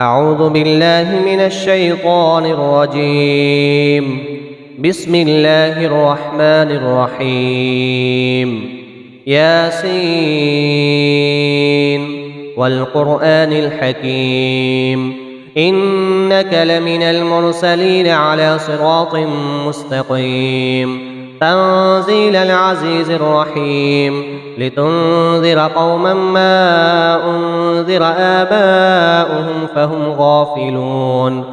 أعوذ بالله من الشيطان الرجيم. بسم الله الرحمن الرحيم. ياسين والقرآن الحكيم إنك لمن المرسلين على صراط مستقيم تنزيل العزيز الرحيم لتنذر قوما ما أنذر آباؤهم فهم غافلون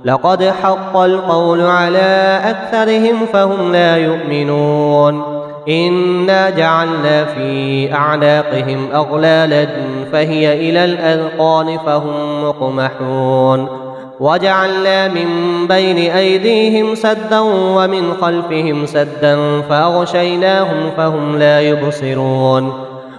لقد حق القول على أكثرهم فهم لا يؤمنون إنا جعلنا في أعناقهم أغلالا فهي إلى الأذقان فهم مقمحون وجعلنا من بين أيديهم سدا ومن خلفهم سدا فأغشيناهم فهم لا يبصرون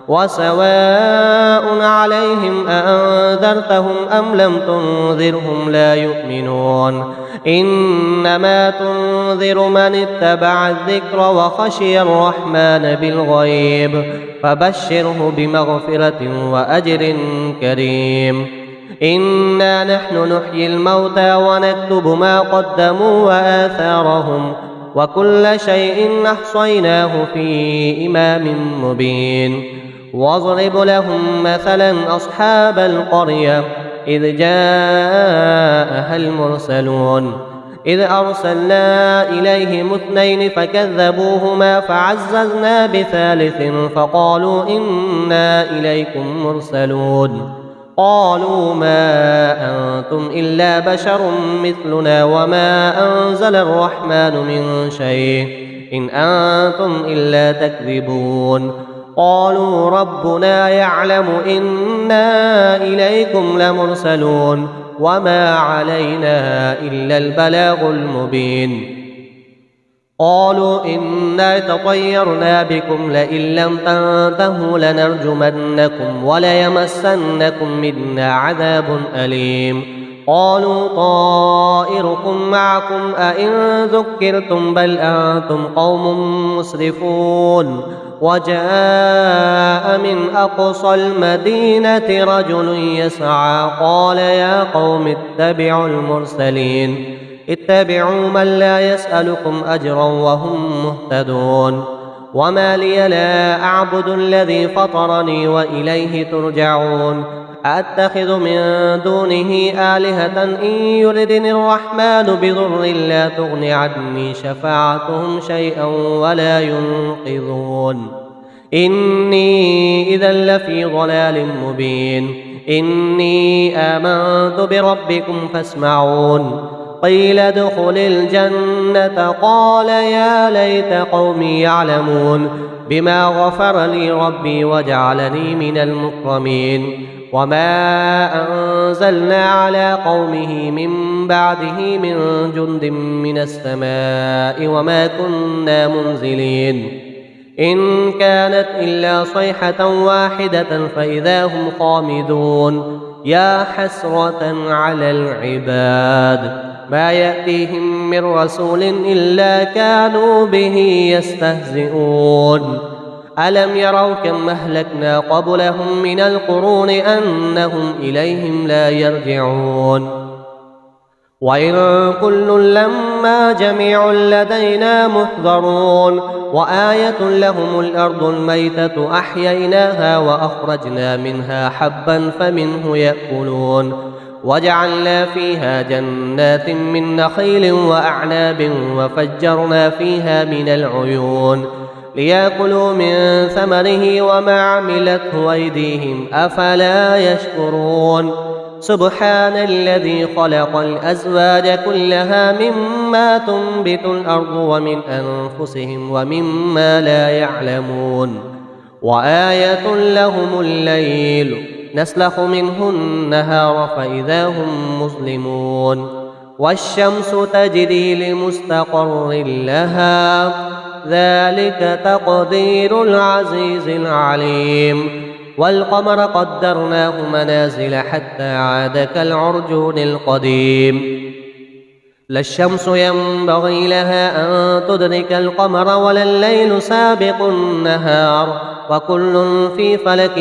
وسواء عليهم أأنذرتهم أم لم تنذرهم لا يؤمنون إنما تنذر من اتبع الذكر وخشي الرحمن بالغيب فبشره بمغفرة وأجر كريم إنا نحن نحيي الموتى ونكتب ما قدموا وآثارهم وكل شيء أحصيناه في إمام مبين واضرب لهم مثلا أصحاب القرية إذ جاءها المرسلون إذ أرسلنا إليهم اثنين فكذبوهما فعززنا بثالث فقالوا إنا إليكم مرسلون قالوا ما أنتم إلا بشر مثلنا وما أنزل الرحمن من شيء إن أنتم إلا تكذبون قالوا ربنا يعلم إنا إليكم لمرسلون وما علينا إلا البلاغ المبين قالوا إنا تطيرنا بكم لئن لم تنتهوا لنرجمنكم وليمسنكم منا عذاب أليم قالوا طائركم معكم أئن ذكرتم بل أنتم قوم مسرفون وجاء من أقصى المدينة رجل يسعى قال يا قوم اتبعوا المرسلين اتبعوا من لا يسألكم أجرا وهم مهتدون وما لي لا أعبد الذي فطرني وإليه ترجعون أأتخذ من دونه آلهة إن يردني الرحمن بضر لا تغن عني شفاعتهم شيئا ولا ينقذون إني إذا لفي ضلال مبين إني آمنت بربكم فاسمعون قيل ادخل الجنة قال يا ليت قومي يعلمون بما غفر لي ربي وجعلني من المكرمين وما أنزلنا على قومه من بعده من جند من السماء وما كنا منزلين إن كانت إلا صيحة واحدة فإذا هم خامدون يا حسرة على العباد ما يأتيهم من رسول إلا كانوا به يستهزئون ألم يروا كم أهلكنا قبلهم من القرون أنهم إليهم لا يرجعون وإن كل لما جميع لدينا محضرون وآية لهم الأرض الميتة أحييناها وأخرجنا منها حبا فمنه يأكلون وجعلنا فيها جنات من نخيل وأعناب وفجرنا فيها من العيون ليأكلوا من ثمره وما عملته أيديهم أفلا يشكرون سبحان الذي خلق الأزواج كلها مما تنبت الأرض ومن أنفسهم ومما لا يعلمون وآية لهم الليل نسلخ منه النهار فإذا هم مظلمون والشمس تجري لمستقر لها ذلك تقدير العزيز العليم والقمر قدرناه منازل حتى عاد كالعرجون القديم لا الشمس ينبغي لها أن تدرك القمر ولا الليل سابق النهار وكل في فلك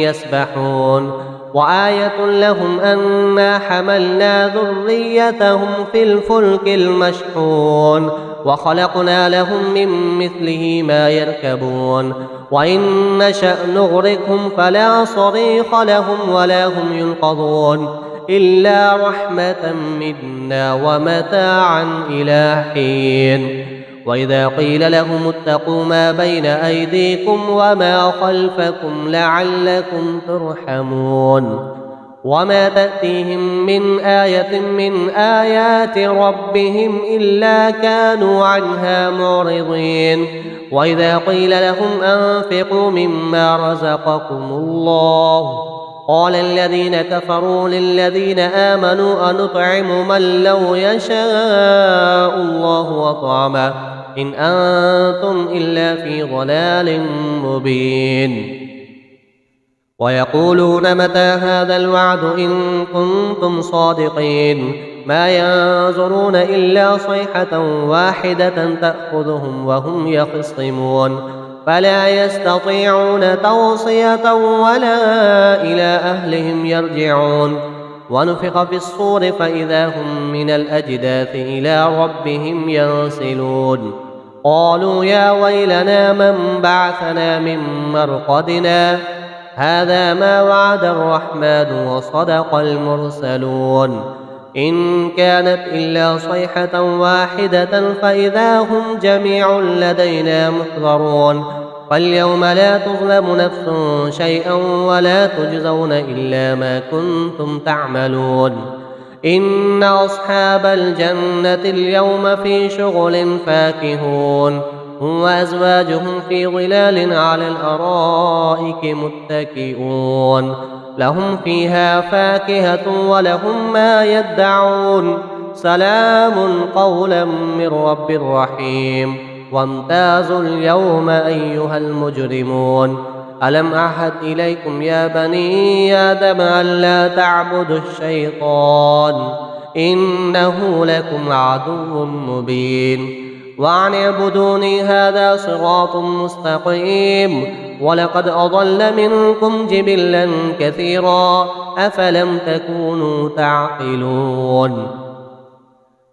يسبحون وآية لهم أنا حملنا ذريتهم في الفلك المشحون وخلقنا لهم من مثله ما يركبون وإن نشأ نغرقهم فلا صريخ لهم ولا هم ينقذون إلا رحمة منا ومتاعا إلى حين. وإذا قيل لهم اتقوا ما بين أيديكم وما خلفكم لعلكم ترحمون وما تأتيهم من آية من آيات ربهم إلا كانوا عنها معرضين. وإذا قيل لهم أنفقوا مما رزقكم الله قال الذين كفروا للذين آمنوا أنطعم من لو يشاء الله وطعمه إن أنتم إلا في ضلال مبين. ويقولون متى هذا الوعد إن كنتم صادقين ما ينظرون إلا صيحة واحدة تأخذهم وهم يخصمون فلا يستطيعون توصية ولا إلى أهلهم يرجعون. ونفخ في الصور فإذا هم من الأجداث إلى ربهم ينسلون قالوا يا ويلنا من بعثنا من مرقدنا هذا ما وعد الرحمن وصدق المرسلون إن كانت إلا صيحة واحدة فإذا هم جميع لدينا محضرون فاليوم لا تظلم نفس شيئا ولا تجزون إلا ما كنتم تعملون. إن أصحاب الجنة اليوم في شغل فاكهون هم وأزواجهم في ظلال على الأرائك متكئون لهم فيها فاكهة ولهم ما يدعون سلام قولا من رب رحيم. وامتازوا اليوم أيها المجرمون ألم أعهد إليكم يا بني آدم ألا تعبدوا الشيطان إنه لكم عدو مبين وأن اعبدوني هذا صراط مستقيم ولقد أضل منكم جبلا كثيرا أفلم تكونوا تعقلون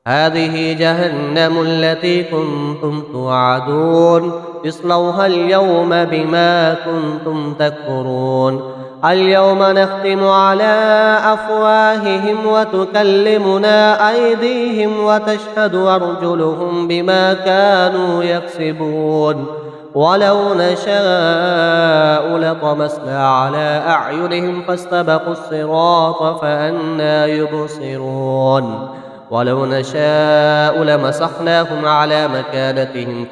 هذه جهنم التي كنتم توعدون اصلوها اليوم بما كنتم تكفرون اليوم نختم على أفواههم وتكلمنا أيديهم وتشهد أرجلهم بما كانوا يكسبون ولو نشاء لطمسنا على أعينهم فاستبقوا الصراط فأنى يبصرون ولو نشاء لمسخناهم على مكانتهم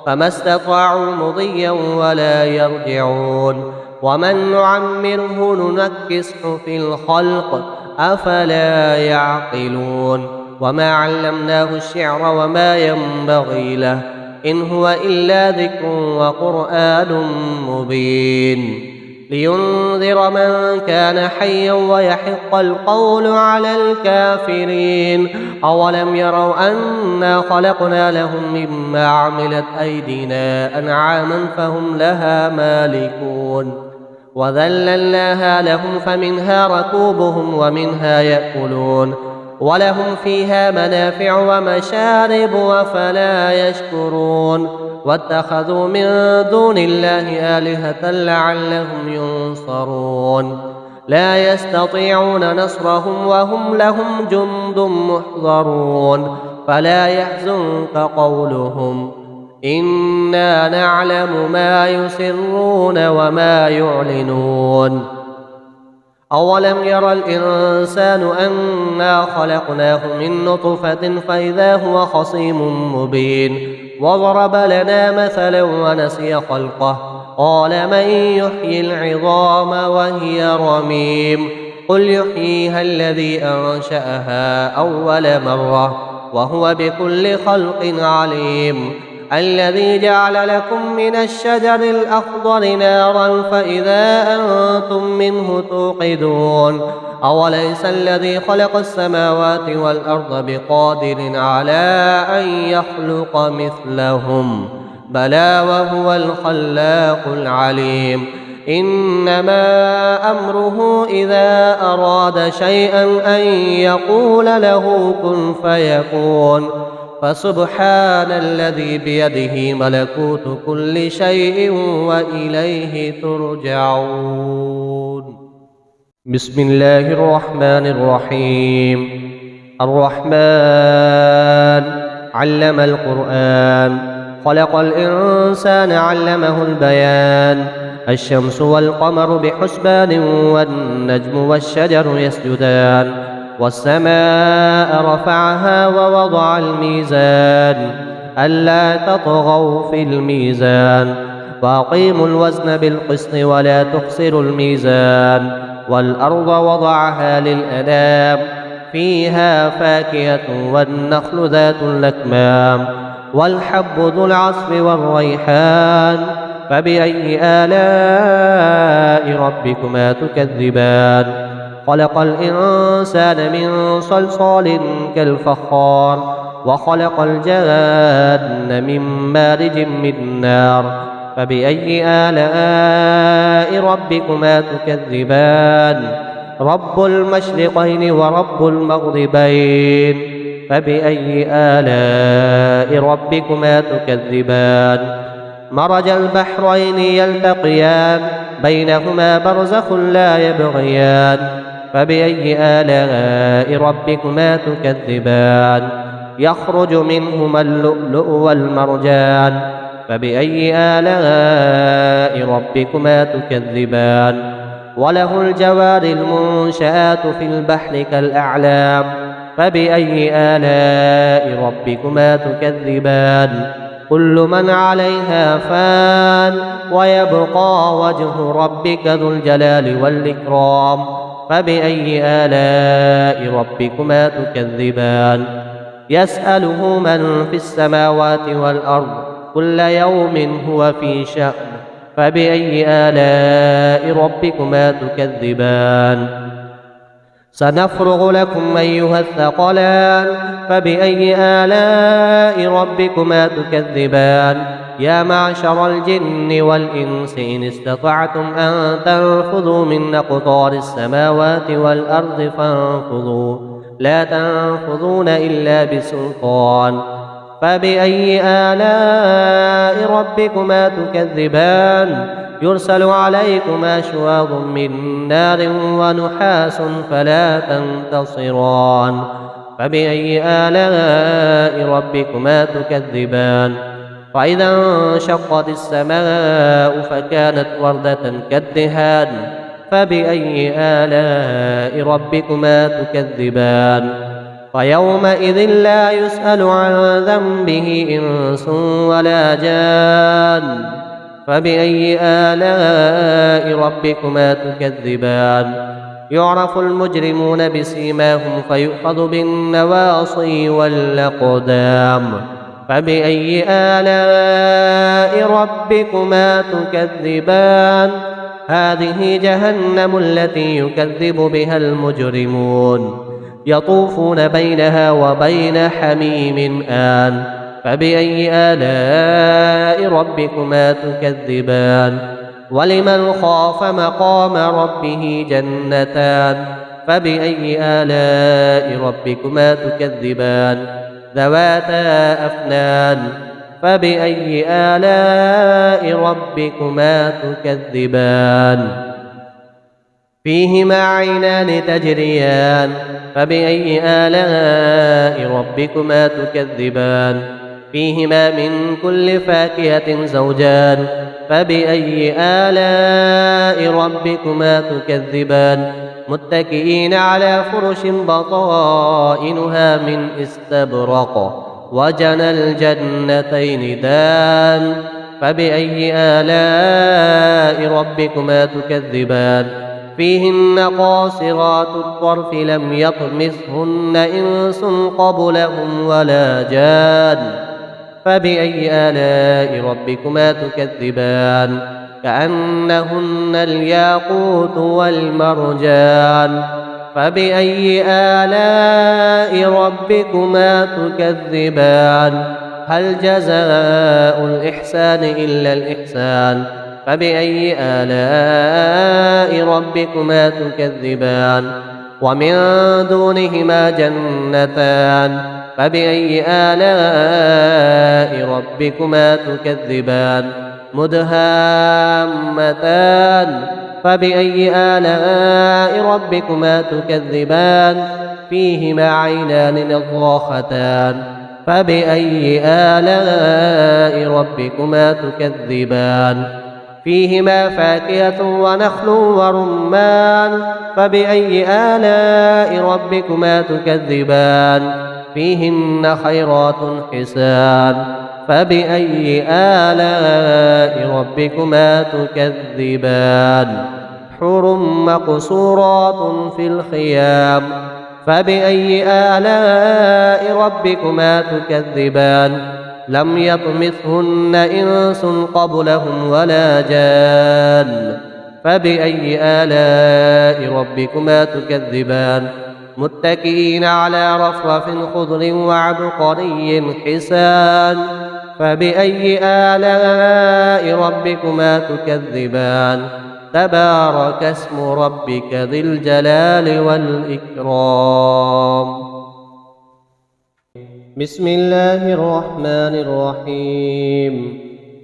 فما استطاعوا مضيا ولا يرجعون ومن نعمره ننكسه في الخلق أفلا يعقلون وما علمناه الشعر وما ينبغي له إن هو إلا ذكر وقرآن مبين لينذر من كان حيا ويحق القول على الكافرين أولم يروا أنا خلقنا لهم مما عملت أيدينا أنعاما فهم لها مالكون وذللناها لهم فمنها ركوبهم ومنها يأكلون ولهم فيها منافع ومشارب وفلا يشكرون واتخذوا من دون الله آلهة لعلهم ينصرون لا يستطيعون نصرهم وهم لهم جند محضرون فلا يحزنك قولهم إنا نعلم ما يسرون وما يعلنون أولم ير الإنسان أنا خلقناه من نطفة فإذا هو خصيم مبين وضرب لنا مثلا ونسي خلقه قال من يحيي العظام وهي رميم قل يحييها الذي أنشأها أول مرة وهو بكل خلق عليم الذي جعل لكم من الشجر الأخضر نارا فإذا أنتم منه توقدون أوليس الذي خلق السماوات والأرض بقادر على أن يخلق مثلهم بلى وهو الخلاق العليم إنما أمره إذا أراد شيئا أن يقول له كن فيكون فسبحان الذي بيده ملكوت كل شيء وإليه ترجعون. بسم الله الرحمن الرحيم. الرحمن علم القرآن خلق الإنسان علمه البيان. الشمس والقمر بحسبان والنجم والشجر يسجدان والسماء رفعها ووضع الميزان ألا تطغوا في الميزان وأقيموا الوزن بالقسط ولا تخسروا الميزان والأرض وضعها للأنام فيها فاكهة والنخل ذات الأكمام والحب ذو العصف والريحان فبأي آلاء ربكما تكذبان. خلق الإنسان من صلصال كالفخار وخلق الجان من مارج من نار فبأي آلاء ربكما تكذبان. رب المشرقين ورب المغربين فبأي آلاء ربكما تكذبان. مرج البحرين يلتقيان بينهما برزخ لا يبغيان فبأي آلاء ربكما تكذبان. يخرج منهما اللؤلؤ والمرجان فبأي آلاء ربكما تكذبان. وله الجوار المنشآت في البحر كالأعلام فبأي آلاء ربكما تكذبان. كل من عليها فان ويبقى وجه ربك ذو الجلال والإكرام فبأي آلاء ربكما تكذبان. يسأله من في السماوات والأرض كل يوم هو في شأن فبأي آلاء ربكما تكذبان. سنفرغ لكم أيها الثقلان فبأي آلاء ربكما تكذبان. يا معشر الجن والإنس إن استطعتم أن تنفذوا من أقطار السماوات والأرض فانفذوا لا تنفذون إلا بسلطان فبأي آلاء ربكما تكذبان. يرسل عليكما شواظ من نار ونحاس فلا تنتصران فبأي آلاء ربكما تكذبان. فإذا انشقت السماء فكانت وردة كالدهان فبأي آلاء ربكما تكذبان. فيومئذ لا يسأل عن ذنبه إنس ولا جان فبأي آلاء ربكما تكذبان. يعرف المجرمون بسيماهم فيؤخذ بالنواصي والأقدام فبأي آلاء ربكما تكذبان. هذه جهنم التي يكذب بها المجرمون يطوفون بينها وبين حميم آن فبأي آلاء ربكما تكذبان. ولمن خاف مقام ربه جنتان فبأي آلاء ربكما تكذبان. ذواتا أفنان فبأي آلاء ربكما تكذبان. فيهما عينان تجريان فبأي آلاء ربكما تكذبان. فيهما من كل فاكهة زوجان فبأي آلاء ربكما تكذبان. متكئين على فرش بطائنها من استبرق وجنى الجنتين دان فبأي آلاء ربكما تكذبان. فيهن قاصرات الطرف لم يطمثهن إنس قبلهم ولا جان فبأي آلاء ربكما تكذبان. كأنهن الياقوت والمرجان فبأي آلاء ربكما تكذبان. هل جزاء الإحسان إلا الإحسان فبأي آلاء ربكما تكذبان ومن دونهما جنتان فبأي آلاء ربكما تكذبان مدهامتان فبأي آلاء ربكما تكذبان فيهما عينان نضاختان فبأي آلاء ربكما تكذبان فيهما فاكهة ونخل ورمان فبأي آلاء ربكما تكذبان فيهن خيرات حسان فبأي آلاء ربكما تكذبان حور مقصورات في الخيام فبأي آلاء ربكما تكذبان لم يطمثهن إنس قبلهم ولا جان فبأي آلاء ربكما تكذبان متكئين على رفرف خضر وعبقري حسان فبأي آلاء ربكما تكذبان تبارك اسم ربك ذي الجلال والإكرام بسم الله الرحمن الرحيم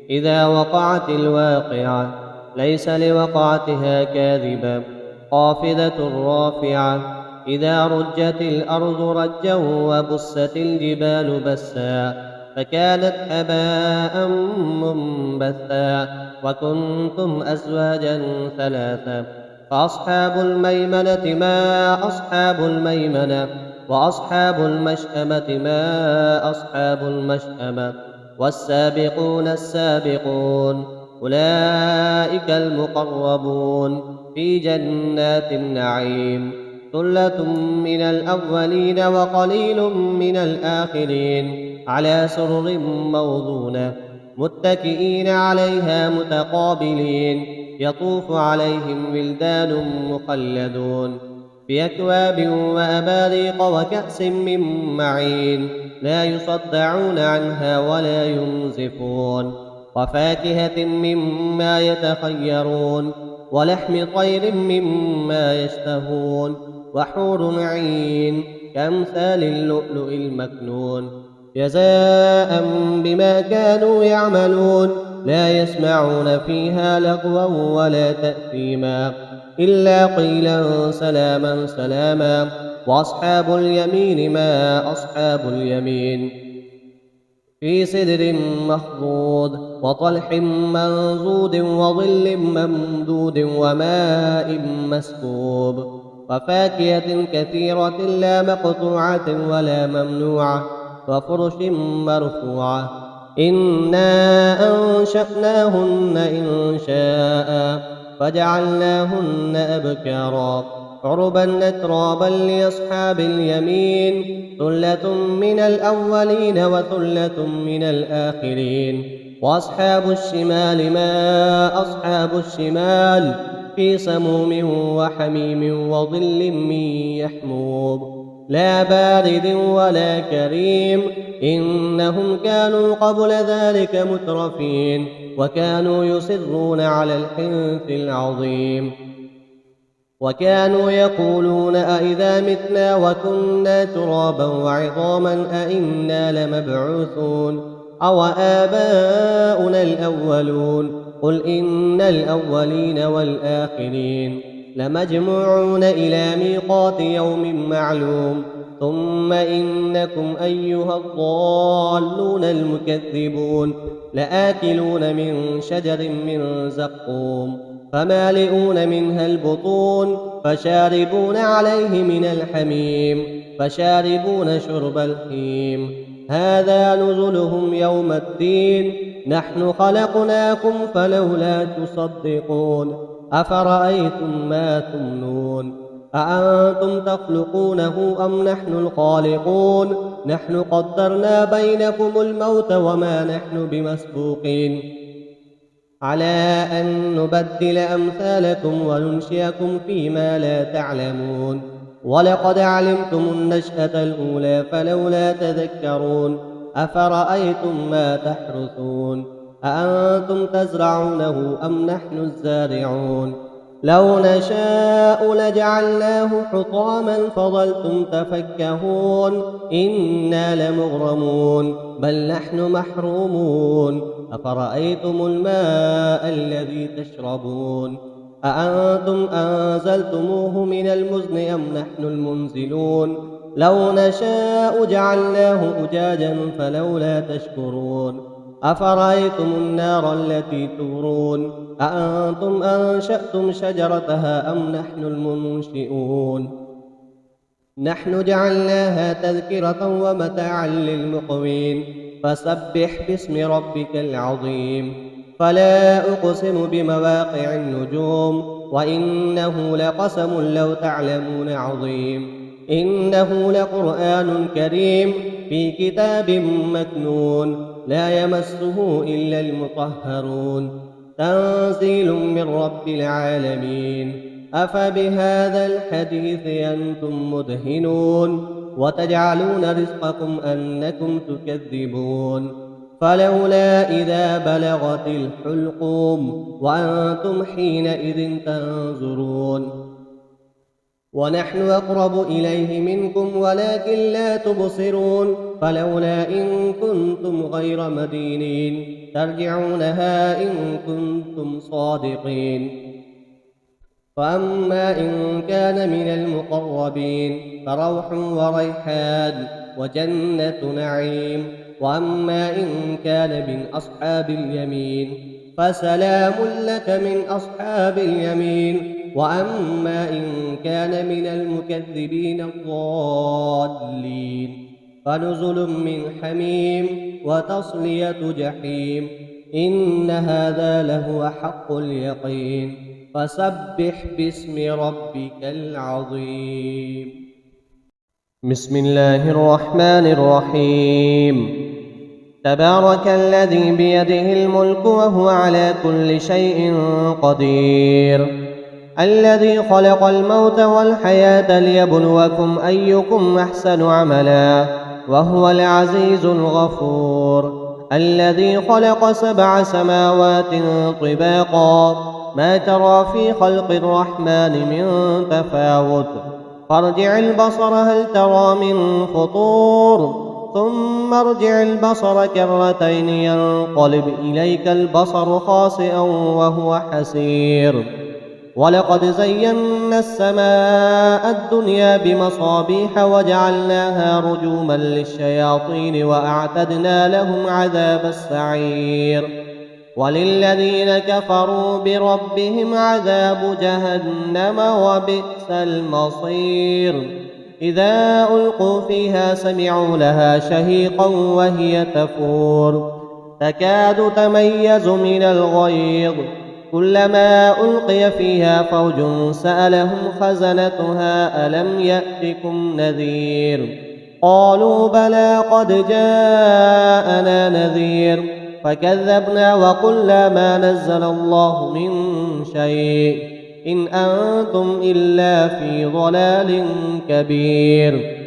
إذا وقعت الواقعة ليس لوقعتها كاذبة خافضة رافعة إذا رجت الأرض رجا وبست الجبال بسا فكانت هباء منبثا وكنتم أزواجا ثلاثا فأصحاب الميمنة ما أصحاب الميمنة وأصحاب المشأمة ما أصحاب المشأمة والسابقون السابقون أولئك المقربون في جنات النعيم ثلة من الأولين وقليل من الآخرين على سرر موضونة متكئين عليها متقابلين يطوف عليهم ولدان مخلدون بأكواب وأباريق وكأس من معين لا يصدعون عنها ولا ينزفون وفاكهة مما يتخيرون ولحم طير مما يشتهون وحور عين كأمثال اللؤلؤ المكنون جزاء بما كانوا يعملون لا يسمعون فيها لغوا ولا تأثيما إلا قيلا سلاما سلاما وأصحاب اليمين ما أصحاب اليمين في سدر مخضود وطلح منضود وظل ممدود وماء مسكوب وفاكهة كثيرة لا مقطوعة ولا ممنوعة وفرش مرفوعة إنا أنشأناهن إنشاء فجعلناهن أبكارا عربا أترابا لأصحاب اليمين ثلة من الأولين وثلة من الآخرين وأصحاب الشمال ما أصحاب الشمال في سموم وحميم وظل من يحموم لا بارد ولا كريم إنهم كانوا قبل ذلك مترفين وكانوا يصرون على الحنث العظيم وكانوا يقولون أئذا متنا وكنا ترابا وعظاما أئنا لمبعوثون أو آباؤنا الأولون قل إن الأولين والآخرين لمجموعون إلى ميقات يوم معلوم ثم إنكم أيها الضالون المكذبون لآكلون من شجر من زقوم فمالئون منها البطون فشاربون عليه من الحميم فشاربون شرب الهيم هذا نزلهم يوم الدين نحن خلقناكم فلولا تصدقون أفرأيتم ما تمنون أأنتم تخلقونه أم نحن الخالقون نحن قدرنا بينكم الموت وما نحن بمسبوقين على أن نبدل أمثالكم وننشئكم فيما لا تعلمون ولقد علمتم النشأة الأولى فلولا تذكرون أفرأيتم ما تحرثون أأنتم تزرعونه أم نحن الزارعون لو نشاء لجعلناه حطاما فظلتم تفكهون إنا لمغرمون بل نحن محرومون أفرأيتم الماء الذي تشربون أأنتم أنزلتموه من المزن أم نحن المنزلون لو نشاء جعلناه أجاجا فلولا تشكرون أفرأيتم النار التي تورون أأنتم أنشأتم شجرتها أم نحن المنشئون نحن جعلناها تذكرة ومتاعا للمقوين فسبح باسم ربك العظيم فلا أقسم بمواقع النجوم وإنه لقسم لو تعلمون عظيم إنه لقرآن كريم في كتاب مكنون لا يمسه إلا المطهرون تنزيل من رب العالمين أفبهذا الحديث أنتم مدهنون وتجعلون رزقكم أنكم تكذبون فلولا إذا بلغت الحلقوم وأنتم حينئذ تنظرون ونحن أقرب إليه منكم ولكن لا تبصرون فلولا إن كنتم غير مدينين ترجعونها إن كنتم صادقين فأما إن كان من المقربين فروح وريحان وجنة نعيم وأما إن كان من أصحاب اليمين فسلام لك من أصحاب اليمين وأما إن كان من المكذبين الضالين فنزل من حميم وتصلية جحيم إن هذا لهو حق اليقين فسبح باسم ربك العظيم بسم الله الرحمن الرحيم تبارك الذي بيده الملك وهو على كل شيء قدير الذي خلق الموت والحياة ليبلوكم أيكم أحسن عملا وهو العزيز الغفور الذي خلق 7 سماوات طباقا ما ترى في خلق الرحمن من تفاوت فارجع البصر هل ترى من فطور ثم ارجع البصر كرتين ينقلب إليك البصر خاسئا وهو حسير ولقد زينا السماء الدنيا بمصابيح وجعلناها رجوما للشياطين وأعتدنا لهم عذاب السعير وللذين كفروا بربهم عذاب جهنم وبئس المصير إذا ألقوا فيها سمعوا لها شهيقا وهي تفور تكاد تميز من الغيظ كلما ألقي فيها فوج سألهم خزنتها ألم يأتكم نذير قالوا بلى قد جاءنا نذير فكذبنا وقلنا ما نزل الله من شيء إن أنتم إلا في ضلال كبير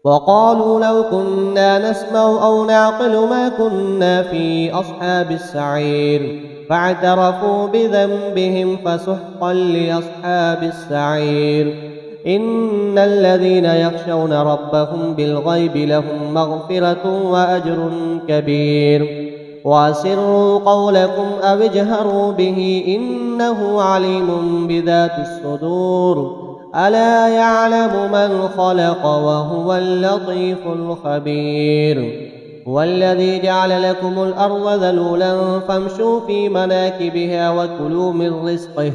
وقالوا لو كنا نسمع أو نعقل ما كنا في أصحاب السعير فاعترفوا بذنبهم فسحقا لأصحاب السعير إن الذين يخشون ربهم بالغيب لهم مغفرة وأجر كبير وأسروا قولكم أو اجهروا به إنه عليم بذات الصدور ألا يعلم من خلق وهو اللطيف الخبير هو الذي جعل لكم الأرض ذلولا فامشوا في مناكبها وكلوا من رزقه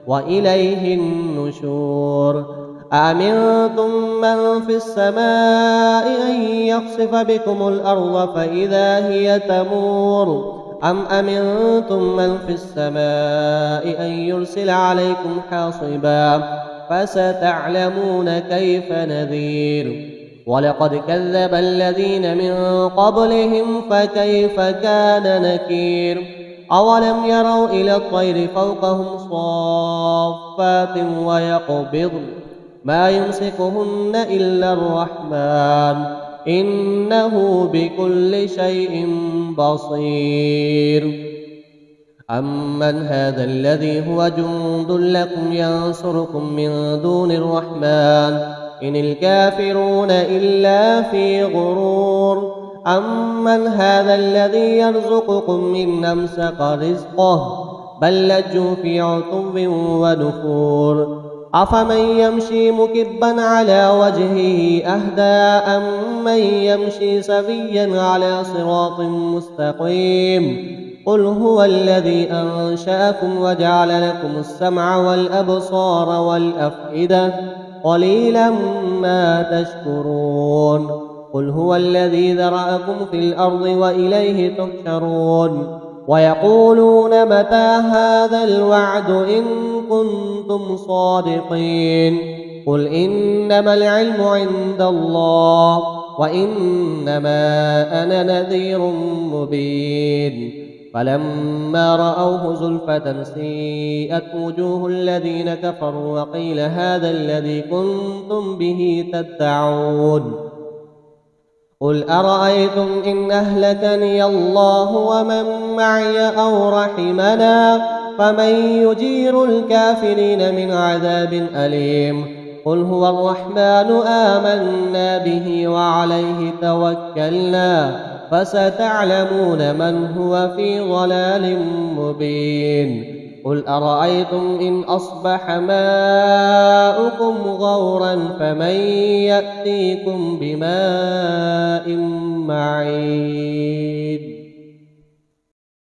وإليه النشور أأمنتم من في السماء أن يخسف بكم الأرض فإذا هي تمور أم أمنتم من في السماء أن يرسل عليكم حاصبا فستعلمون كيف نذير ولقد كذب الذين من قبلهم فكيف كان نكير أولم يروا إلى الطير فوقهم صافات ويقبضن ما يمسكهن إلا الرحمن إنه بكل شيء بصير. أمن هذا الذي هو جند لكم ينصركم من دون الرحمن إن الكافرون إلا في غرور. أمن هذا الذي يرزقكم إن أمسك رزقه بل لجوا في عتو ونفور. أفمن يمشي مكبا على وجهه أهدى أمن يمشي سويا على صراط مستقيم. قل هو الذي أنشأكم وجعل لكم السمع والأبصار والأفئدة قليلا ما تشكرون. قل هو الذي ذرأكم في الأرض وإليه تحشرون. ويقولون متى هذا الوعد إن كنتم صادقين. قل إنما العلم عند الله وإنما أنا نذير مبين. فلما رأوه زلفة سيئت وجوه الذين كفروا وقيل هذا الذي كنتم به تدعون. قل أرأيتم إن أهلكني الله ومن معي أو رحمنا فمن يجير الكافرين من عذاب أليم. قل هو الرحمن آمنا به وعليه توكلنا فستعلمون من هو في ضلال مبين. قل أرأيتم إن أصبح ماؤكم غورا فمن يأتيكم بماء معين.